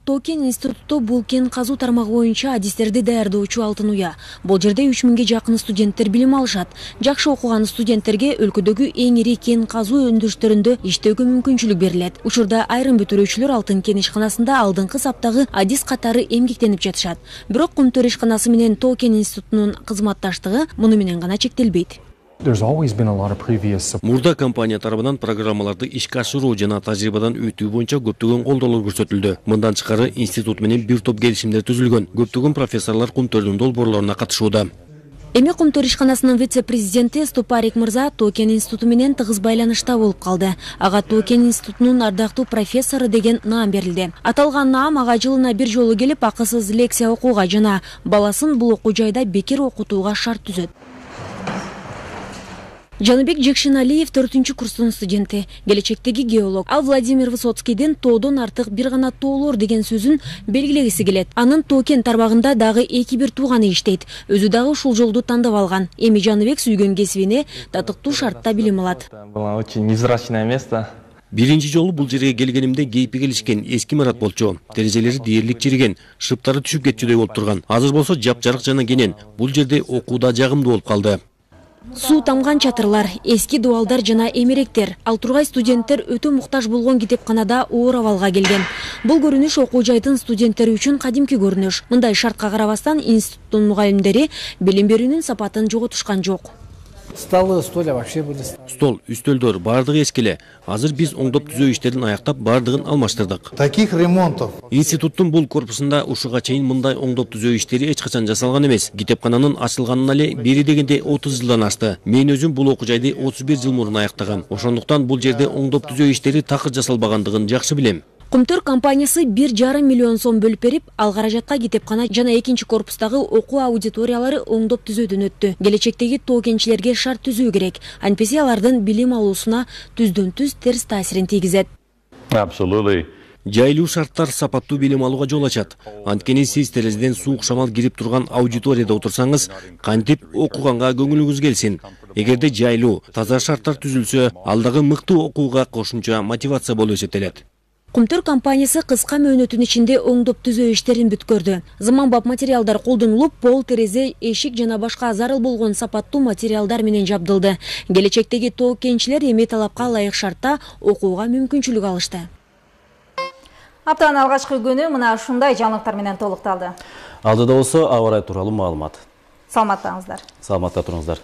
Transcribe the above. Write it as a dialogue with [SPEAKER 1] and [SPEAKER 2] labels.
[SPEAKER 1] Тоо-Кен институту бул кен казуу тармагы боюнча адистерди даярдоочу алтын уя. Бул жерде 3000ге жакын студенттер билим алышат. Жакшы окуган студенттерге өлкөдөгү эң ири кен казуу өндүрүштөрүндө иштөөгө мүмкүнчүлүк берилет. Учурда айрым бүтүрүүчүлөр алтын кен ишканасында алдыңкы саптагы адис катары эмгектенип жатышат. Бирок Кумтөр ишканасы менен Тоо-Кен институтунун кызматташтыгы муну менен гана чектелбейт.
[SPEAKER 2] Мурда компания тарабынан программаларды ишке ашыруу жана тажрыйбадан өтүү боюнча көптөгөн колдоолор көрсөтүлдү. Мындан тышкары институт менен бир топ келишимдер түзүлгөн. Көптөгөн профессорлор Кумтөрдүн долбоорлоруна катышууда.
[SPEAKER 1] Эми Кумтөр ишканасынын вице-президенти Стопарик мырза Тоо-Кен институту менен тыгыз байланышта болуп калды. Ага Тоо-Кен институтунун ардактуу профессору деген наам берилди. Аталган наам ага жылына бир жолу келип акысыз лекция окууга жана баласын бул окуу жайда бекер окутууга шарт түзөт. Жаныбек Жекшеналиев 4-курстун студенти, келечектеги геолог. Ал Владимир Высоцкийдин тоодон артык бир гана тоолор деген сөзүн белгилегиси келет. Анын Тоо-Кен тармагында дагы 2-1 тууганы иштейт. Өзү дагы ушул жолду тандап алган. Эми Жаныбек сүйгөн кесибине татыктуу шартта билим алат.
[SPEAKER 3] Было очень невзрачное место.
[SPEAKER 2] Биринчи жолу бул жерге келгенимде кейпи келишкен эски имарат болчу. Терезелери дээрлик чириген, шыптары түшүп кетчүдөй болуп турган. Азыр болсо жапжарык жана кенен. Бул жерде окууда жагымдуу болуп калды.
[SPEAKER 1] Суу тамган чатырлар, эски дуалдар жана эмеректер. Ал тургай студенттер өтө муктаж болгон китепканада оор абалга келген. Бул көрүнүш окуу жайдын студенттери үчүн кадимки көрүнүш. Мындай шартка карабастан институттун мугалимдери билим берүүнүн сапатын жоготушкан жок.
[SPEAKER 4] Столы, стулья вообще были.
[SPEAKER 2] Стол, үстөлдөр бардыгы эскиле. Азыр биз оңдоп түзөө иштерин аяктап бардыгын алмаштырдык.
[SPEAKER 4] Таких ремонтов.
[SPEAKER 2] Институттун бул корпусунда ушуга чейин мындай оңдоп түзөө иштери эч качан жасалган эмес. Китепкананын ачылганына эле бери дегенде 30 жылдан ашты. Мен өзүм бул окуу жайды 31 жыл мурун аяктагам. Ошондуктан бул жерде оңдоп түзөө иштери такыр жасалбагандыгын жакшы билем.
[SPEAKER 1] Кумтөр компаниясы 1,5 миллион сом бөлүп берип, ал каражатка китепкана жана 2-чи корпустагы окуу аудиториялары оңдоп түзөөдөн өттү. Келечектеги Тоо-Кенчилерге шарт түзүү керек. Антпесе алардын билим алуусуна түздөн-түз терс таасирин тийгизет.
[SPEAKER 2] Жайлуу шарттар сапаттуу билим алууга жол ачат. Анткени сиз терезеден суук шамал кирип турган аудиторияда отурсаңыз, кантип окуганга көңүлүңүз келсин. Эгерде жайлуу, таза шарттар түзүлсө, ал дагы мыктуу окууга кошумча мотивация болуп эсептелет.
[SPEAKER 1] Кумтөр компаниясы кыска мөөнөтүн ичинде оңдоп түзөө иштерин бүткөрдү. Заманбап материалдар колдонулуп, пол, терезе, эшик жана башка зарыл болгон сапаттуу материалдар менен жабдылды. Келечектеги Тоо-Кенчилер эми талапка ылайык шартта окууга мүмкүнчүлүк алышты.
[SPEAKER 5] Аптанын алгачкы күнү мына ушундай жаңылыктар менен толукталды.
[SPEAKER 6] Алдыда болсо аба ырайы тууралуу маалымат.
[SPEAKER 5] Саламатта туруңуздар.